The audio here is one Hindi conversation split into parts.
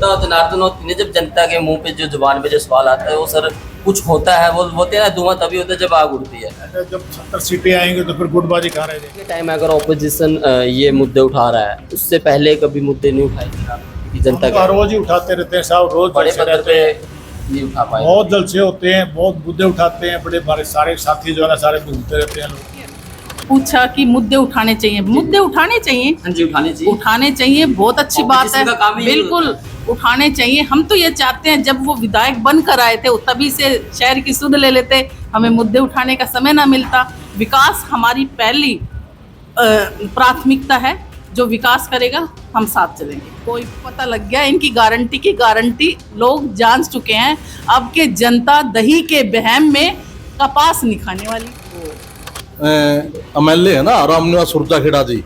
जनता और जनार्दन होती है, जब जनता के मुंह पे जो जुबान पे जो सवाल आता है वो सर कुछ होता है, वो बोलते हैं ना धुआं तभी होता है जब आग उड़ती है। जब 70 सीटें आएंगे तो फिर गुटबाजी कहाँ रह जाएगी। टाइम अगर ऑपोजिशन ये मुद्दे उठा रहा है, उससे पहले कभी मुद्दे नहीं उठाए थे आपने? जनता हम तो रोज ही उठाते रहते हैं साहब, रोज बड़े जलसे पद रहते पे हैं, नहीं उठा पाए। बहुत जलसे होते हैं, बहुत मुद्दे उठाते हैं, बड़े हमारे सारे साथी जो है ना सारे घूमते रहते हैं लोग। पूछा कि मुद्दे उठाने चाहिए, मुद्दे उठाने चाहिए, हाँ जी उठाने चाहिए, बहुत अच्छी बात है, Opposition का काम ही यही बिल्कुल उठाने चाहिए। हम तो ये चाहते हैं जब वो विधायक बनकर आए थे तभी से शहर की सुध ले लेते, हमें मुद्दे उठाने का समय ना मिलता। विकास हमारी पहली प्राथमिकता है, जो विकास करेगा हम साथ चलेंगे। कोई पता लग गया इनकी गारंटी की गारंटी लोग जान चुके हैं। अब के जनता दही के बहम में कपास नहीं खाने वाली। एमएलए है ना रामनिवास सुरजाखेड़ा जी,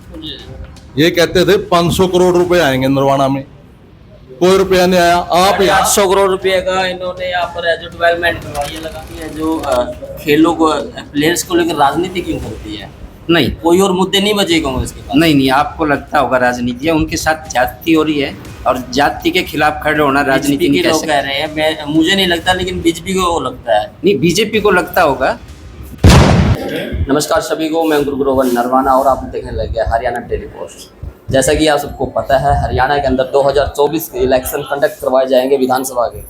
ये कहते थे 500 करोड़ रुपए आएंगे नरवाना में, कोई रुपया नहीं आया। आप 800 करोड़ रुपए का इन्होंने यहाँ पर जो डेवलपमेंट करवाई है लगाती है, जो खेलों को प्लेयर्स को लेकर राजनीति क्यों करती है? नहीं कोई और मुद्दे नहीं बचे कांग्रेस के पास? नहीं, आपको लगता होगा राजनीति है, उनके साथ जाति हो रही है और जाति के खिलाफ खड़े होना राजनीति बीजेपी नहीं के कह लोग कह सकते। रहे हैं, मुझे नहीं लगता, लेकिन बीजेपी को वो लगता है। नहीं, बीजेपी को लगता होगा। नमस्कार सभी को, मैं गुरुग्रोवर नरवाना और आप देखने लग गया हरियाणा डेली पोस्ट। जैसा कि आप सबको पता है, हरियाणा के अंदर 2024 के इलेक्शन कंडक्ट करवाए जाएंगे विधानसभा के,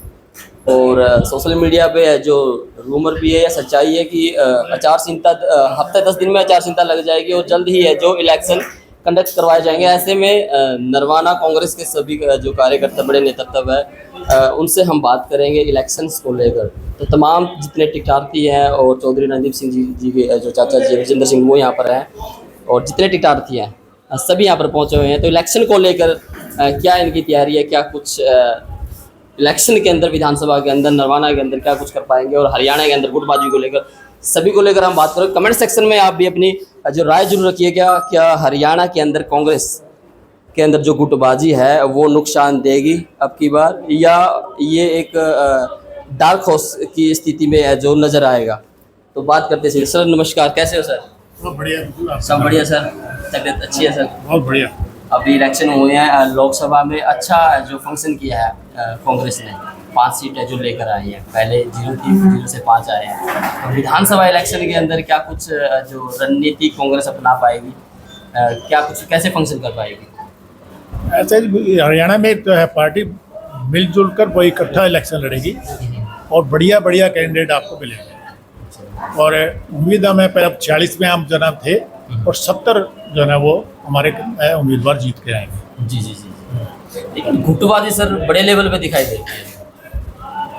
और सोशल मीडिया पे जो रूमर भी है या सच्चाई है कि आचार संहिता हफ्ते 10 दिन में आचार संहिता लग जाएगी और जल्द ही है जो इलेक्शन कंडक्ट करवाए जाएंगे। ऐसे में नरवाना कांग्रेस के सभी जो कार्यकर्ता बड़े नेतृत्व है उनसे हम बात करेंगे इलेक्शंस को लेकर। तो तमाम जितने टिकटार्थी हैं और चौधरी रणदीप सिंह जी के जो चाचा जी विजेंद्र सिंह वो यहाँ पर हैं, और जितने टिकटार्थी हैं सभी यहाँ पर पहुँचे हुए हैं। तो इलेक्शन को लेकर क्या इनकी तैयारी है, क्या कुछ इलेक्शन के अंदर विधानसभा के अंदर नरवाना के अंदर क्या कुछ कर पाएंगे, और हरियाणा के अंदर गुटबाजी को लेकर सभी को लेकर हम बात करें। कमेंट सेक्शन में आप भी अपनी जो राय जरूर रखिए, क्या हरियाणा के अंदर कांग्रेस के अंदर जो गुटबाजी है वो नुकसान देगी अब की बार, या ये एक डार्क हॉर्स की स्थिति में है जो नजर आएगा। तो बात करते हैं। सर नमस्कार, कैसे हो सर? बहुत बढ़िया, सब बढ़िया सर, तबीयत अच्छी है सर? बहुत बढ़िया। अभी इलेक्शन हुए हैं, लोकसभा में अच्छा जो फंक्शन किया है कांग्रेस ने, 5 सीटें जो लेकर आई है, पहले 0 थी 0 से 5 आए हैं। तो विधानसभा इलेक्शन के अंदर क्या कुछ जो रणनीति कांग्रेस अपना पाएगी, क्या कुछ कैसे फंक्शन कर पाएगी? ऐसे हरियाणा में जो है पार्टी मिलजुल कर वो इकट्ठा इलेक्शन लड़ेगी और बढ़िया बढ़िया कैंडिडेट आपको मिलेंगे। और उम्मीद हमें पहले 46 में हम जना थे और 70 जो है वो हमारे उम्मीदवार जीत के आएंगे। जी। लेकिन गुटबाजी सर बड़े लेवल पे दिखाई देती है।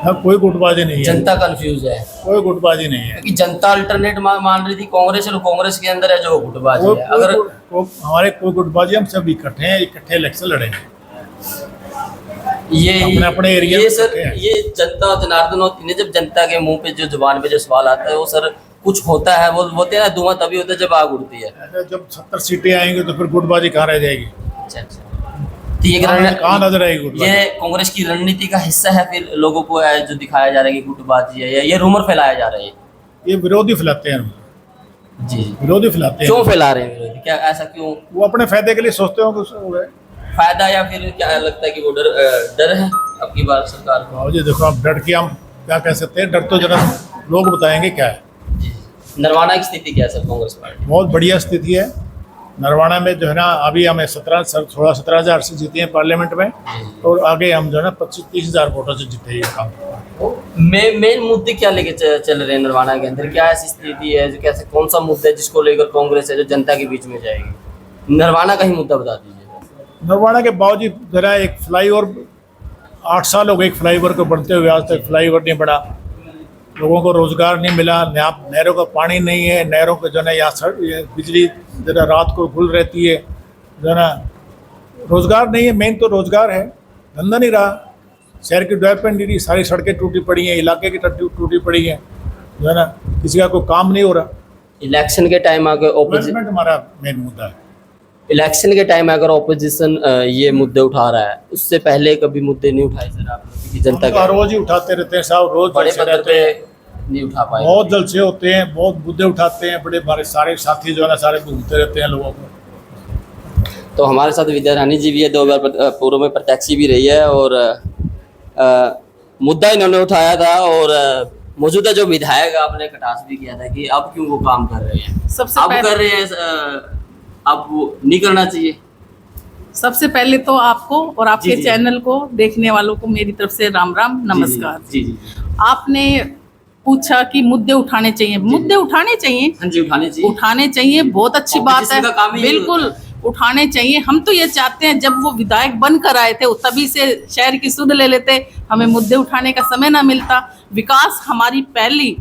हाँ, कोई गुटबाजी नहीं है, जनता कंफ्यूज है, कोई गुटबाजी नहीं है। क्योंकि जनता अल्टरनेट मान रही थी कांग्रेस, और कांग्रेस के अंदर है जो गुटबाजी है। अगर हमारे कोई गुटबाजी, हम सब इकट्ठे हैं, इकट्ठे इलेक्शन लड़ेंगे। ये अपने एरिया ये में सर हैं। ये जनता और जनार्दन होती है, जब जनता के मुंह पे जो जुबान पे जो सवाल आता है वो सर कुछ होता है, वो बोलते हैं ना धुआं तभी होता है जब आग उड़ती है। जब 70 सीटें आएंगे तो फिर गुटबाजी कहाँ रह जाएगी। अच्छा। तो ये कहाँ नजर आएगी गुटबाजी? ये कांग्रेस की रणनीति का हिस्सा है, फिर लोगों को जो दिखाया जा रहा है कि गुटबाजी है, या ये रूमर फैलाया जा रहा है? ये विरोधी फैलाते हैं, जी। विरोधी फैलाते हैं। क्यों फैला रहे हैं विरोधी? क्या ऐसा क्यों? वो अपने फायदे के लिए सोचते हो कि फायदा, या फिर क्या लगता है कि वो डर है अब की बार सरकार को? जी देखो, अब डर के हम क्या कह सकते हैं, डर तो जरा लोग बताएंगे क्या है। जी। नरवाना की स्थिति क्या है सर कांग्रेस पार्टी? बहुत बढ़िया स्थिति है नरवाना में, जो है ना अभी हमें 17,000 से जीते हैं पार्लियामेंट में, और आगे हम जो है ना 25-30 हज़ार वोटों से जीते हैं काम। मेन मुद्दे क्या लेके चल रहे हैं नरवाना के अंदर? क्या ऐसी स्थिति है जो कैसे, कौन सा मुद्दा है जिसको लेकर कांग्रेस है जो जनता के बीच में जाएगी? नरवाना का ही मुद्दा बता दीजिए। नरवाना के बावजूद जरा एक फ्लाईओवर 8 साल हो गए, एक फ्लाईओवर को बनते हुए, आज तक फ्लाईओवर नहीं बना, लोगों को रोजगार नहीं मिला, नहरों का पानी नहीं है, नहरों को जो है यहाँ बिजली जरा रात को गुल रहती है, जो है ना रोजगार नहीं है। मेन तो रोजगार है, धंधा नहीं रहा, शहर की डेवलपमेंट नहीं रही, सारी सड़कें टूटी पड़ी हैं, इलाके की टूटी पड़ी हैं, जो है ना किसी का कोई काम नहीं हो रहा। इलेक्शन के टाइम अगर डेवलपमेंट हमारा मेन मुद्दा है। इलेक्शन के टाइम अगर ऑपोजिशन ये मुद्दे उठा रहा है, उससे पहले कभी मुद्दे नहीं उठाए सर आपने? जनता हम तो रोज ही उठाते रहते हैं साहब, रोज बड़े जलसे पद रहते पे हैं, नहीं उठा पाए। बहुत जलसे होते हैं, बहुत मुद्दे उठाते हैं, बड़े हमारे सारे साथी जो है ना सारे घूमते रहते हैं लोगों को। तो हमारे साथ विद्या रानी जी भी है, 2 बार पूर्व में प्रत्याशी भी रही है, और मुद्दा इन्होंने उठाया था, और मौजूदा जो विधायक आपने कटाक्ष भी किया था कि अब क्यों वो काम कर रहे हैं, सबसे अब पहले कर रहे हैं, अब वो नहीं करना चाहिए। सबसे पहले तो आपको और आपके जी। चैनल को देखने वालों को मेरी तरफ से राम राम नमस्कार। जी जी आपने पूछा कि मुद्दे उठाने चाहिए, मुद्दे उठाने चाहिए, हाँ जी, उठाने चाहिए, बहुत अच्छी बात है, Competition का काम ही बिल्कुल उठाने चाहिए। हम तो ये चाहते हैं, जब वो विधायक बनकर आए थे तभी से शहर की सुध ले लेते, हमें मुद्दे उठाने का समय ना मिलता। विकास हमारी पहली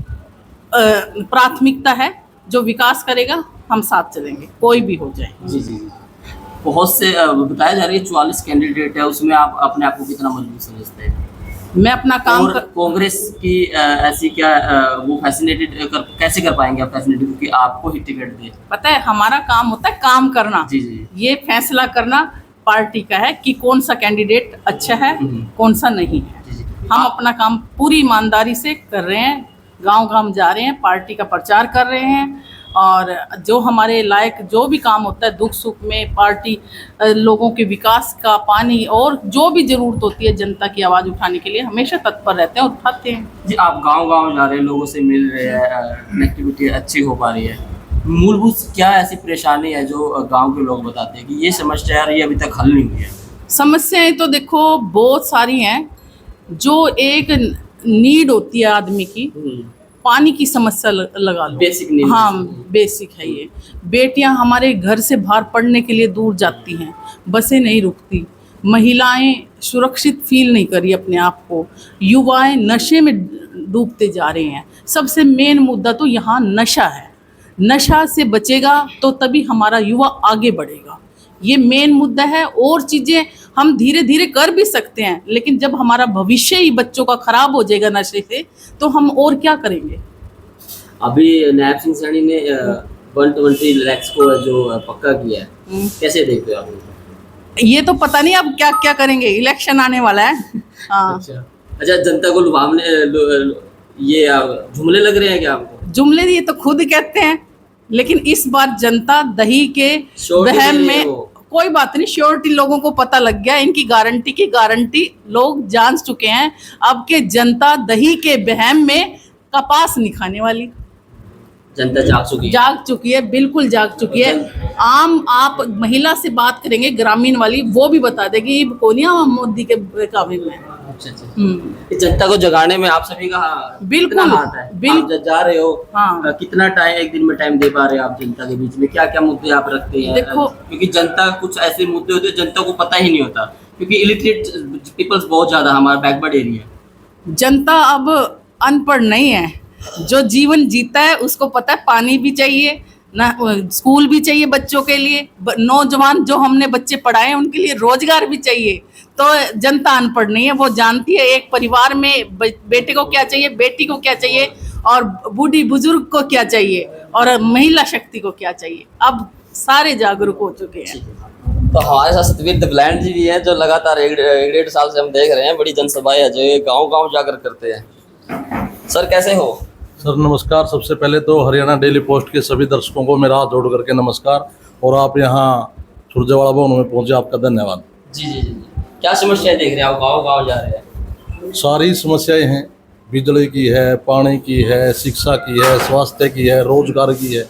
प्राथमिकता है, जो विकास करेगा हम साथ चलेंगे, कोई भी हो जाए। जी जी। बहुत से बताया जा रहा है 44 कैंडिडेट है, उसमें आप अपने आप को कितना मजबूत समझते हैं? मैं अपना काम और कांग्रेस की ऐसी क्या वो फैसिनेटेड कैसे कर पाएंगे आप फैसिनेटेड, क्योंकि आपको ही टिकट दे? पता है, हमारा काम होता है काम करना। जी जी। ये फैसला करना पार्टी का है कि कौन सा कैंडिडेट अच्छा है, कौन सा नहीं है। जी जी। हम अपना काम पूरी ईमानदारी से कर रहे हैं, गांव-गांव जा रहे हैं, पार्टी का प्रचार कर रहे हैं, और जो हमारे लायक जो भी काम होता है दुख सुख में, पार्टी लोगों के विकास का, पानी और जो भी ज़रूरत होती है जनता की आवाज़ उठाने के लिए हमेशा तत्पर रहते हैं और उठाते हैं। जी, आप गांव-गांव जा रहे हैं, लोगों से मिल रहे हैं, कनेक्टिविटी अच्छी हो पा रही है। मूलभूत क्या ऐसी परेशानी है जो गांव के लोग बताते हैं कि ये समस्या है, ये अभी तक हल नहीं हुई है? समस्याएं तो देखो बहुत सारी हैं। जो एक नीड होती है आदमी की, पानी की समस्या लगा लो, बेसिक नीड। हाँ बेसिक है ये। बेटियां हमारे घर से बाहर पढ़ने के लिए दूर जाती हैं, बसें नहीं रुकती, महिलाएं सुरक्षित फील नहीं करी अपने आप को, युवाएं नशे में डूबते जा रहे हैं। सबसे मेन मुद्दा तो यहाँ नशा है। नशा से बचेगा तो तभी हमारा युवा आगे बढ़ेगा, ये मेन मुद्दा है। और चीज़ें हम धीरे धीरे कर भी सकते हैं, लेकिन जब हमारा भविष्य ही बच्चों का खराब हो जाएगा नशे से, तो हम और क्या करेंगे। अभी नायब सिंह सैनी ने 120 लाख को जो पक्का किया है, कैसे देखते हो आप? ये तो पता नहीं अब क्या क्या करेंगे, इलेक्शन आने वाला है। हाँ, अच्छा, जनता को लुभावने ये जुमले लग रहे हैं क्या आपको? जुमले ये तो खुद कहते हैं, लेकिन इस बार जनता दही के बहम में, कोई बात नहीं, श्योरिटी लोगों को पता लग गया, इनकी गारंटी की गारंटी लोग जान चुके हैं। अब के जनता दही के बहम में कपास नहीं खाने वाली। जनता जाग चुकी है, बिल्कुल जाग चुकी है। आम आप महिला से बात करेंगे ग्रामीण वाली, वो भी बता देगी कोनिया मोदी के काबिल में। अच्छा। जनता को जगाने में आप सभी का बिल्कुल हाथ है। आप जा रहे हो, हाँ। कितना टाइम एक दिन में टाइम दे पा रहे हो आप जनता के बीच में? क्या क्या मुद्दे आप रखते हैं? देखो, क्योंकि जनता कुछ ऐसे मुद्दे होते हैं जनता को पता ही नहीं होता, क्योंकि इलिटरेट पीपल्स बहुत ज्यादा हमारा बैकवर्ड एरिया। जनता अब अनपढ़ नहीं है, जो जीवन जीता है उसको पता है पानी भी चाहिए ना, स्कूल भी चाहिए बच्चों के लिए, नौजवान जो हमने बच्चे पढ़ाए हैं उनके लिए रोजगार भी चाहिए। तो जनता अनपढ़ नहीं है, वो जानती है एक परिवार में बेटे को क्या चाहिए, बेटी को क्या चाहिए, और बूढ़ी बुजुर्ग को क्या चाहिए, और महिला शक्ति को क्या चाहिए। अब सारे जागरूक हो चुके हैं। तो हमारे साथ सतवीर दबलैंड जी भी हैं, जो लगातार एक डेढ़ साल से हम देख रहे हैं, बड़ी जनसभाएं है जो ये गाँव जाकर करते हैं। सर कैसे हो? सर नमस्कार। सबसे पहले तो हरियाणा डेली पोस्ट के सभी दर्शकों को मेरा हाथ जोड़ करके नमस्कार, और आप यहाँ सुरजेवाड़ा भवन में पहुँचे, आपका धन्यवाद। जी जी जी। क्या समस्याएं देख रहे हैं आप? गाँव जा रहे हैं। सारी समस्याएं हैं, बिजली की है, पानी की है, शिक्षा की है, स्वास्थ्य की है, रोजगार की है,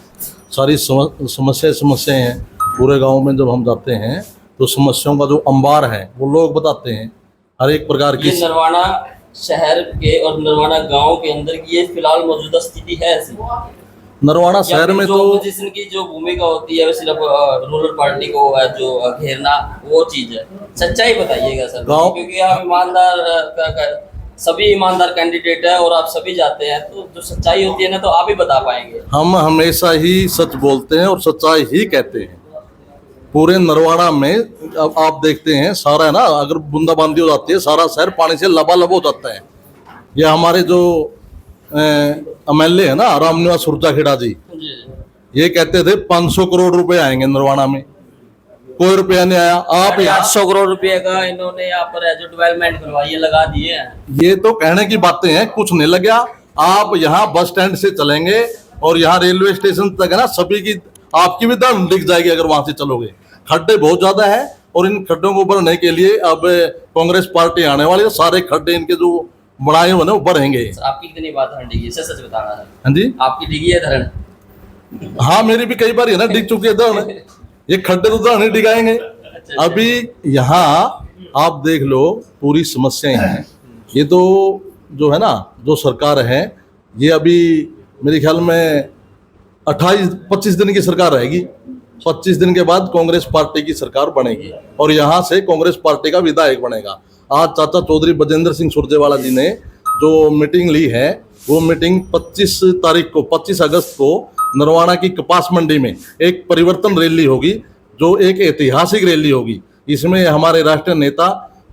सारी समस्याएं हैं। पूरे गांव में जब हम जाते हैं तो समस्याओं का जो अंबार है वो लोग बताते हैं, हर एक प्रकार की। नरवाना शहर के और नरवाना गांव के अंदर की ये फिलहाल मौजूदा स्थिति है ऐसी? नरवाना शहर में तो ऑपोजिशन की जो भूमिका होती है वो सिर्फ रूरल पार्टी को जो घेरना, वो चीज है। सच्चाई बताइएगा सर, क्योंकि आप ईमानदार सभी ईमानदार कैंडिडेट है और आप सभी जाते हैं, तो जो सच्चाई होती है ना तो आप ही बता पाएंगे। हम हमेशा ही सच बोलते हैं और सच्चाई ही कहते हैं। पूरे नरवाड़ा में अब आप देखते हैं सारा है ना, अगर बूंदाबांदी हो जाती है सारा शहर पानी से लबालब हो जाता है। ये हमारे जो MLA है ना रामनिवास सुरजाखेड़ा जी, ये कहते थे 500 करोड़ रुपए आएंगे नरवाड़ा में, कोई रुपया नहीं आया। आप 800 करोड़ रुपए का इन्होंने यहाँ पर जो डेवलपमेंट करवाई है लगा दिए हैं। ये तो कहने की बातें हैं, कुछ नहीं लगा। आप यहाँ बस स्टैंड से चलेंगे और यहाँ रेलवे स्टेशन तक है ना, सभी की आपकी भी दम दिख जाएगी अगर वहां से चलोगे। खड्डे बहुत ज्यादा है और इन खड्डों को भरने के लिए अब कांग्रेस पार्टी आने वाली है, सारे खड्डे इनके जो बनाए हुए ना वो भरेंगे। आपकी कितनी बात धरण डिगी, सच सच बताना है। हाँ जी, आपकी डिगी है धरण? हाँ मेरी भी कई बार है ना डिग चुकी है धरण, ये खड्डे तो धरण ही डिगाएंगे। अभी यहाँ आप देख लो पूरी समस्याएं हैं। ये तो जो है ना जो सरकार है ये अभी मेरे ख्याल में 28-25 दिन की सरकार रहेगी। 25 दिन के बाद कांग्रेस पार्टी की सरकार बनेगी और यहाँ से कांग्रेस पार्टी का विधायक बनेगा। आज चाचा चौधरी बजेंद्र सिंह सुरजेवाला जी ने जो मीटिंग ली है वो मीटिंग 25 अगस्त को नरवाना की कपास मंडी में एक परिवर्तन रैली होगी जो एक ऐतिहासिक रैली होगी। इसमें हमारे राष्ट्रीय नेता,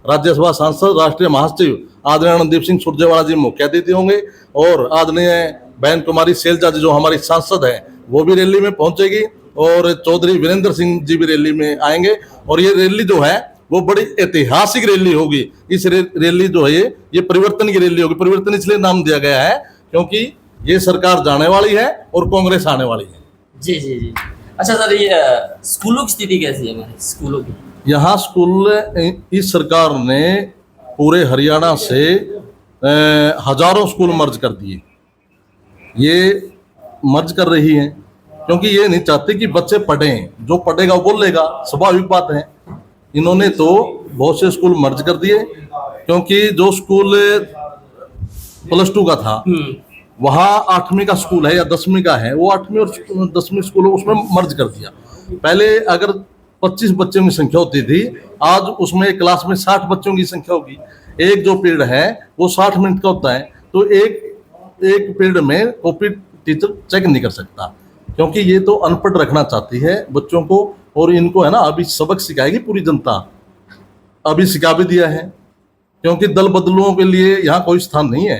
राज्यसभा सांसद, राष्ट्रीय महासचिव आदरणीय आनंददीप सिंह सुरजेवाला जी मुख्य अतिथि होंगे और आदरणीय बहन कुमारी सैलजा जी जो हमारी सांसद है वो भी रैली में पहुंचेगी और चौधरी वीरेंद्र सिंह जी भी रैली में आएंगे। और ये रैली जो है वो बड़ी ऐतिहासिक रैली होगी। इस रैली जो है ये परिवर्तन की रैली होगी। परिवर्तन इसलिए नाम दिया गया है क्योंकि ये सरकार जाने वाली है और कांग्रेस आने वाली है। जी जी जी। अच्छा सर, ये स्कूलों की स्थिति कैसी है हमारे स्कूलों की? यहाँ स्कूल इस सरकार ने पूरे हरियाणा से हजारों स्कूल मर्ज कर दिए। ये मर्ज कर रही है क्योंकि ये नहीं चाहते कि बच्चे पढ़ें, जो पढ़ेगा वो बोलेगा, स्वाभाविक बात है। इन्होंने तो बहुत से स्कूल मर्ज कर दिए क्योंकि जो स्कूल +2 का था वहाँ 8वीं का स्कूल है या 10वीं का है, वो 8वीं और 10वीं स्कूल उसमें मर्ज कर दिया। पहले अगर 25 बच्चों की संख्या होती थी, आज उसमें एक क्लास में 60 बच्चों की संख्या होगी। एक जो पीरियड है वो 60 मिनट का होता है, तो एक पीरियड में कॉपी टीचर चेक नहीं कर सकता क्योंकि ये तो अनपढ़ रखना चाहती है बच्चों को। और इनको है ना अभी सबक सिखाएगी पूरी जनता, अभी सिखा भी दिया है क्योंकि दल बदलुओं के लिए यहाँ कोई स्थान नहीं है।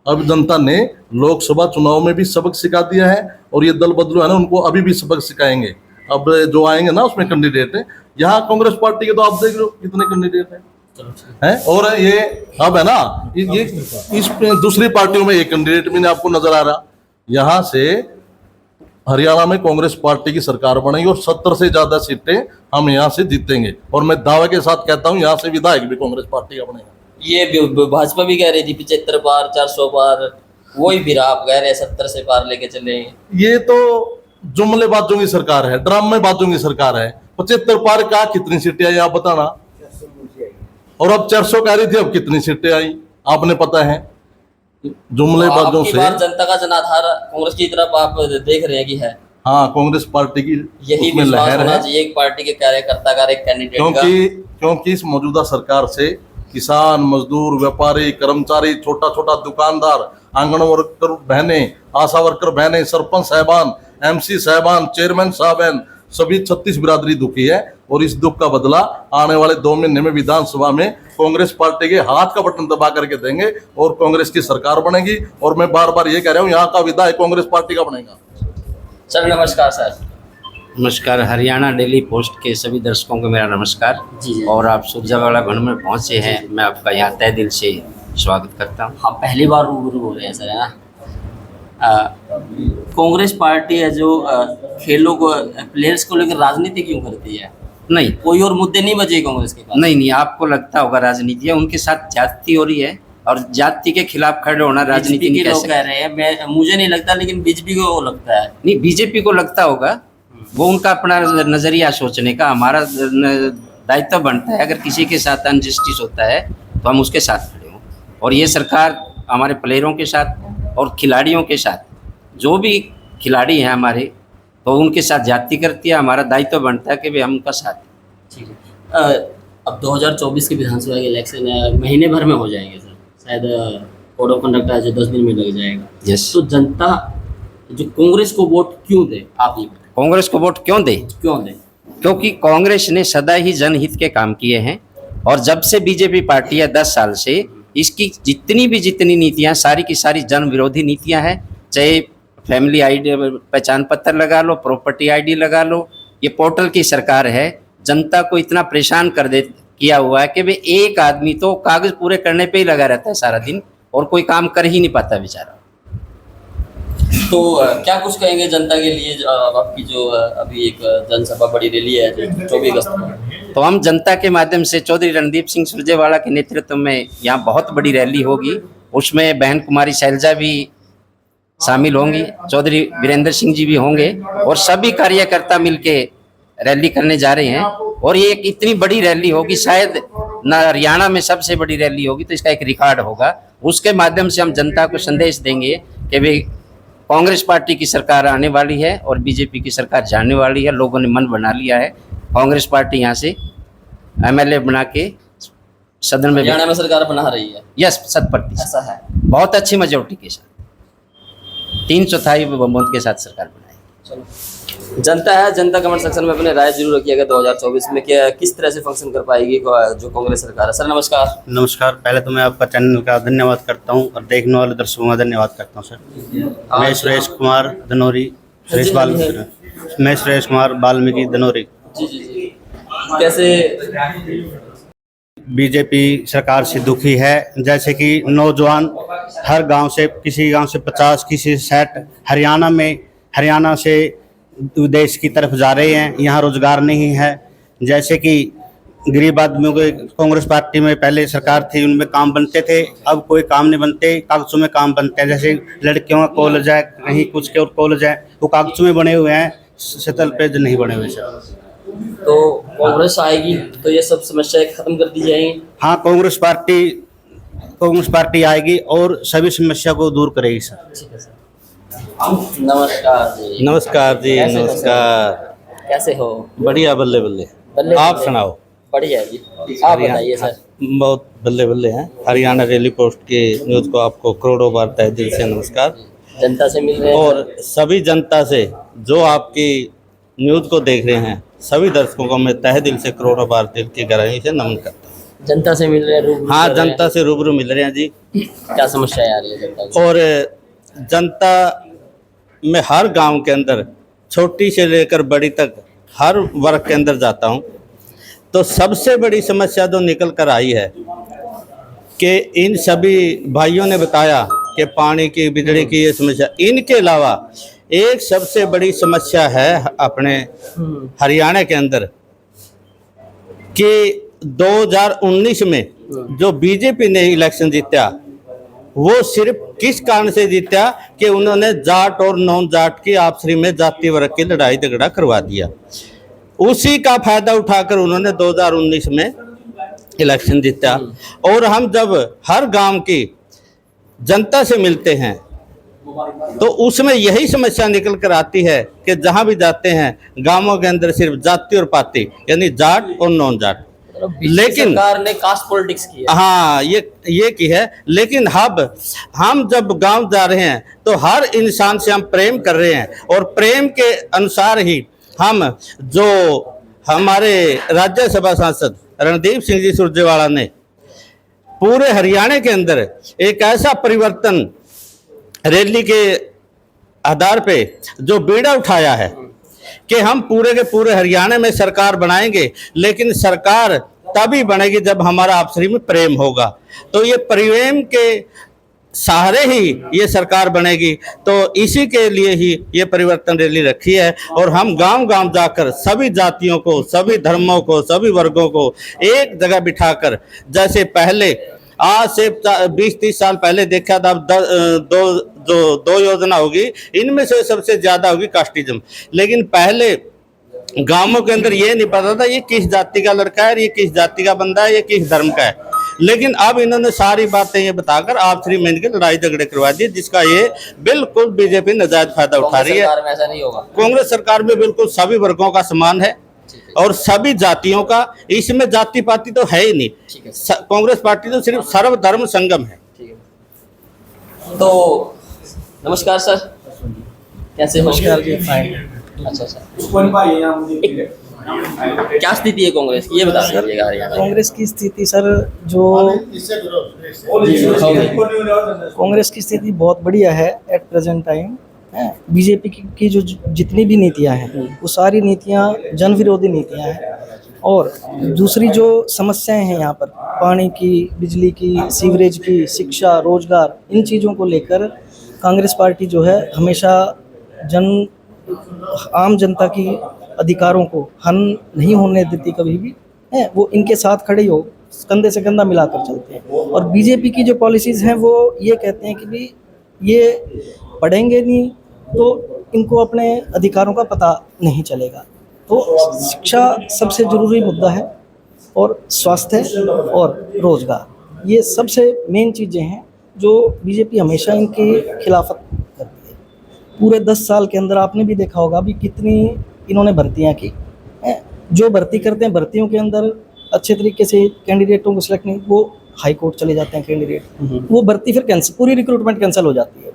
अब जनता ने लोकसभा चुनाव में भी सबक सिखा दिया है और ये दल बदलू है ना उनको अभी भी सबक सिखाएंगे। अब जो आएंगे ना उसमें कैंडिडेट है, यहाँ कांग्रेस पार्टी के तो आप देख लो कितने कैंडिडेट हैं। और ये अब है ना ये इस दूसरी पार्टियों में एक कैंडिडेट भी नहीं आपको नजर आ रहा। यहाँ से हरियाणा में कांग्रेस पार्टी की सरकार बनेगी और 70 से ज्यादा सीटें हम यहाँ से जीतेंगे और मैं दावे के साथ कहता हूँ यहाँ से विधायक भी कांग्रेस पार्टी का बनेगा। ये भाजपा भी कह रही थी 75 पार 400 पार, वही फिर आप कह रहे हैं 70 से पार लेके चले। ये तो जुमलेबाजों की सरकार है, ड्रामेबाजों की सरकार है। 75 पार का कितनी सीटें आई आप बताना, और अब 400 कह रही थी, अब कितनी सीटें आई आपने पता है। जुमलेबाजों से जनता का जनाधार कांग्रेस की तरफ आप देख रहे हैं कि है। हाँ, कांग्रेस पार्टी की यही विश्वास होना चाहिए एक पार्टी के कार्यकर्ता का, एक कैंडिडेट क्योंकि इस मौजूदा सरकार से किसान, मजदूर, व्यापारी, कर्मचारी, छोटा छोटा दुकानदार, आंगन वर्कर बहनें, आशा वर्कर बहनें, सरपंच साहबान, MC साहबान, चेयरमैन साहबान, सभी 36 बिरादरी दुखी है। और इस दुख का बदला आने वाले 2 महीने में विधानसभा में कांग्रेस पार्टी के हाथ का बटन दबा करके देंगे और कांग्रेस की सरकार बनेगी। और मैं बार बार ये कह रहा हूँ यहाँ का विधायक कांग्रेस पार्टी का बनेगा। सर नमस्कार। सर नमस्कार। हरियाणा डेली पोस्ट के सभी दर्शकों को मेरा नमस्कार। जी। और आप सुरजेवाला गढ़ में पहुंचे हैं, मैं आपका यहाँ तहे दिल से स्वागत करता हूँ। हम पहली बार रूबरू हो रहे हैं सर, है ना। कांग्रेस पार्टी है जो खेलों को, प्लेयर्स को लेकर राजनीति क्यों करती है? नहीं, कोई और मुद्दे नहीं बचे कांग्रेस के पास? नहीं, आपको लगता होगा राजनीति है, उनके साथ जाति हो रही है और जाति के खिलाफ खड़े होना राजनीति नहीं कह रहे हैं। मुझे नहीं लगता, लेकिन बीजेपी को लगता है। नहीं, बीजेपी को लगता होगा, वो उनका अपना नजरिया सोचने का। हमारा दायित्व बनता है अगर किसी के साथ अनजस्टिस होता है तो हम उसके साथ खड़े हों। और ये सरकार हमारे प्लेयरों के साथ और खिलाड़ियों के साथ, जो भी खिलाड़ी हैं हमारे, तो उनके साथ जाति करती है। हमारा दायित्व बनता है कि भाई हम उनका साथ। ठीक है। अब 2024 के विधानसभा के इलेक्शन महीने भर में हो जाएंगे सर, शायद कोड ऑफ कंडक्ट आज 10 दिन में लग जाएगा। यस। तो जनता जो कांग्रेस को वोट क्यों दे, आप ये बताएं। कांग्रेस को वोट क्यों दे? क्योंकि कांग्रेस ने सदा ही जनहित के काम किए हैं। और जब से बीजेपी पार्टी है 10 साल से, इसकी जितनी नीतियां सारी की सारी जन विरोधी नीतियां हैं। चाहे फैमिली आईडी पहचान पत्र लगा लो, प्रॉपर्टी आईडी लगा लो, ये पोर्टल की सरकार है। जनता को इतना परेशान किया हुआ है कि भाई एक आदमी तो कागज पूरे करने पे ही लगा रहता है सारा दिन और कोई काम कर ही नहीं पाता बेचारा। तो क्या कुछ कहेंगे जनता के लिए आपकी जो अभी एक जनसभा बड़ी रैली है जो 24 अगस्त को? तो हम जनता के माध्यम से चौधरी रणदीप सिंह सुरजेवाला के नेतृत्व में यहाँ बहुत बड़ी रैली होगी। उसमें बहन कुमारी शैलजा भी शामिल होंगी, चौधरी वीरेंद्र सिंह जी भी होंगे और सभी कार्यकर्ता मिलके रैली करने जा रहे हैं। और ये एक इतनी बड़ी रैली होगी, शायद ना हरियाणा में सबसे बड़ी रैली होगी, तो इसका एक रिकॉर्ड होगा। उसके माध्यम से हम जनता को संदेश देंगे कि भाई कांग्रेस पार्टी की सरकार आने वाली है और बीजेपी की सरकार जाने वाली है। लोगों ने मन बना लिया है, कांग्रेस पार्टी यहाँ से एमएलए बना के सदन में हरियाणा में सरकार बना रही है। यस, 100%। ऐसा है, बहुत अच्छी मेजोरिटी के साथ 3/4 बहुमत के साथ सरकार बनाई। चलो, जनता है, जनता कमेंट सेक्शन में अपने राय जरूर रखिएगा 2024 में क्या किस तरह से फंक्शन कर पाएगी जो कांग्रेस सरकार है। सर नमस्कार। नमस्कार, पहले तो मैं आपका चैनल का धन्यवाद करता हूं और देखने वाले दर्शकों का धन्यवाद करता हूं सर। मैं सुरेश कुमार धनौरी, मैं सुरेश कुमार वाल्मीकि धनौरी। जी जी जी, कैसे बीजेपी सरकार से दुखी है। जैसे कि नौजवान हर गांव से, किसी गांव से 50, किसी से 60 हरियाणा से विदेश की तरफ जा रहे हैं। यहाँ रोजगार नहीं है। जैसे कि गरीब आदमियों के कांग्रेस पार्टी में पहले सरकार थी, उनमें काम बनते थे, अब कोई काम नहीं बनते, कागजों में काम बनते हैं। जैसे लड़कियों का कॉलेज है, कहीं कुछ के और कॉलेज है, वो कागजों में बने हुए हैं, सतल पे नहीं बने हुए सर। तो कांग्रेस आएगी तो ये सब समस्याएं खत्म कर दी जाएंगी। हाँ, कांग्रेस पार्टी आएगी और सभी समस्या को दूर करेगी सर। ठीक है सर। नमस्कार जी। नमस्कार जी, कैसे हो सर? नमस्कार। कैसे हो? बढ़िया, बल्ले बल्ले। बल्ले आप बल्ले। सुनाओ। बढ़िया जी, आप बताइए सर। बहुत बल्ले बल्ले हैं। हरियाणा रैली पोस्ट के न्यूज़ को आपको करोड़ों बार तहे दिल से नमस्कार। जनता से मिल रहे हैं और सभी जनता से जो आपकी न्यूज़ को देख रहे हैं, सभी दर्शकों को मैं तहे दिल से करोड़ों बार दिल की गहराई से नमन करता हूँ। जनता से मिल रहे हैं, रूबरू हाँ, कर रहे हैं। जनता से रूबरू मिल रहे हैं जी। क्या समस्याएं आ रही है जनता की? और जनता में हर गांव के अंदर, छोटी से लेकर बड़ी तक हर वर्ग के अंदर जाता हूं, तो सबसे बड़ी समस्या जो निकल कर आई है कि इन सभी भाइयों ने बताया कि पानी की, बिजली की ये समस्या, इनके अलावा एक सबसे बड़ी समस्या है अपने हरियाणा के अंदर कि 2019 में जो बीजेपी ने इलेक्शन जीता, वो सिर्फ किस कारण से जीता कि उन्होंने जाट और नॉन जाट की आपसी में जाति वर्ग की लड़ाई झगड़ा करवा दिया। उसी का फायदा उठाकर उन्होंने 2019 में इलेक्शन जीता। और हम जब हर गांव की जनता से मिलते हैं तो उसमें यही समस्या निकल कर आती है कि जहां भी जाते हैं गांवों के अंदर सिर्फ जाति और पाति, यानी जाट और नॉन जाट। लेकिन सरकार ने कास्ट पॉलिटिक्स की है। हाँ, ये की है। लेकिन अब हम जब गांव जा रहे हैं तो हर इंसान से हम प्रेम कर रहे हैं और प्रेम के अनुसार ही हम, जो हमारे राज्यसभा सांसद रणदीप सिंह जी सुरजेवाला ने पूरे हरियाणा के अंदर एक ऐसा परिवर्तन रैली के आधार पे जो बीड़ा उठाया है कि हम पूरे के पूरे हरियाणा में सरकार बनाएंगे, लेकिन सरकार तभी बनेगी जब हमारा आपसी में प्रेम होगा। तो ये प्रेम के सहारे ही ये सरकार बनेगी। तो इसी के लिए ही ये परिवर्तन रैली रखी है और हम गांव-गांव जाकर सभी जातियों को, सभी धर्मों को, सभी वर्गों को एक जगह बिठाकर, जैसे पहले आज से 20-30 साल पहले देखा था, दो योजना होगी, इनमें से सबसे ज्यादा होगी कास्टिज्म। लेकिन पहले गांवों के अंदर ये नहीं पता था ये किस जाति का लड़का है, ये किस जाति का बंदा है, ये किस धर्म का है। लेकिन अब इन्होंने सारी बातें ये बताकर आपसी में इनके लड़ाई झगड़े करवा दिए, जिसका ये बिल्कुल बीजेपी नाजायज फायदा उठा रही है। कांग्रेस सरकार में ऐसा नहीं होगा। कांग्रेस सरकार में बिल्कुल सभी वर्गों का सम्मान है और सभी जातियों का, इसमें जाति पाति तो है ही नहीं। कांग्रेस पार्टी तो सिर्फ सर्वधर्म संगम है। ठीक है। तो नमस्कार सर, कैसे हो? नमस्कार जी, फाइन। अच्छा क्या स्थिति है कांग्रेस की, ये बता दीजिएगा हरियाणा। कांग्रेस की स्थिति सर, जो कांग्रेस की स्थिति बहुत बढ़िया है एट प्रेजेंट टाइम। बीजेपी की जो जितनी भी नीतियां हैं वो सारी नीतियां जन विरोधी नीतियां हैं। और दूसरी जो समस्याएं हैं यहाँ पर, पानी की, बिजली की, सीवरेज की, शिक्षा, रोजगार, इन चीज़ों को लेकर कांग्रेस पार्टी जो है हमेशा आम जनता की अधिकारों को हनन नहीं होने देती कभी भी है। वो इनके साथ खड़े हो कंधे से कंधा मिलाकर चलते हैं। और बीजेपी की जो पॉलिसीज़ हैं वो ये कहते हैं कि भी ये पढ़ेंगे नहीं तो इनको अपने अधिकारों का पता नहीं चलेगा। तो शिक्षा सबसे ज़रूरी मुद्दा है और स्वास्थ्य और रोज़गार, ये सबसे मेन चीज़ें हैं जो बीजेपी हमेशा इनकी खिलाफत करती है। पूरे 10 साल के अंदर आपने भी देखा होगा भी कितनी इन्होंने भर्तियां की हैं। जो भर्ती करते हैं भर्तियों के अंदर अच्छे तरीके से कैंडिडेटों को सिलेक्ट नहीं, वो हाई कोर्ट चले जाते हैं कैंडिडेट, वो भर्ती फिर कैंसिल, पूरी रिक्रूटमेंट कैंसिल हो जाती है।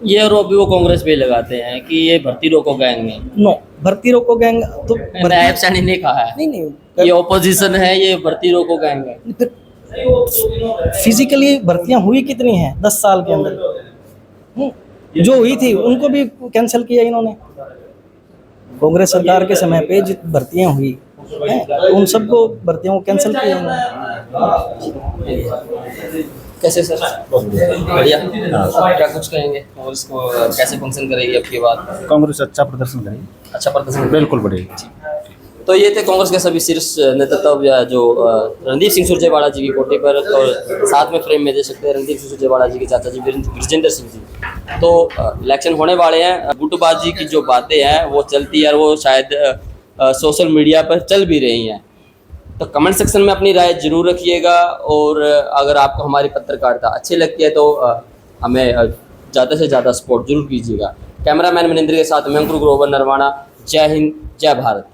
ये आरोप भी वो कांग्रेस पे लगाते हैं कि ये भर्ती रोको गैंग में। नो, भर्ती रोको गैंग तो नायब सैनी ने कहा है नहीं ये ऑपोजिशन है, ये भर्ती रोको गैंग है। फिर फिजिकली भर्तियां हुई कितनी हैं 10 साल के अंदर? जो हुई थी उनको भी कैंसिल किया इन्होंने। कांग्रेस सरकार के समय पे जित भर्तियां हुई हैं उन सबको भर्तियों को कैंसिल किया इन्होंने। कैसे सर? बढ़िया। क्या कुछ कहेंगे कांग्रेस को कैसे फंक्शन करेगी अब की बात? कांग्रेस अच्छा प्रदर्शन करेगी, अच्छा प्रदर्शन बिल्कुल बढ़ेगी। तो ये थे कांग्रेस के सभी शीर्ष नेतृत्व जो रणदीप सिंह सुरजेवाला जी की कोठी पर, और साथ में फ्रेम में दे सकते हैं रणदीप सिंह सुरजेवाला जी के चाचा जी विजेंद्र सिंह जी। तो इलेक्शन होने वाले हैं, गुटबाजी की जो बातें हैं वो चलती है और वो शायद सोशल मीडिया पर चल भी रही हैं। तो कमेंट सेक्शन में अपनी राय जरूर रखिएगा, और अगर आपको हमारी पत्रकारिता अच्छी लगती है तो हमें ज़्यादा से ज़्यादा सपोर्ट जरूर कीजिएगा। कैमरामैन मनिंद्र के साथ मैं अंकुर ग्रोवर नरवाना। जय हिंद, जय भारत।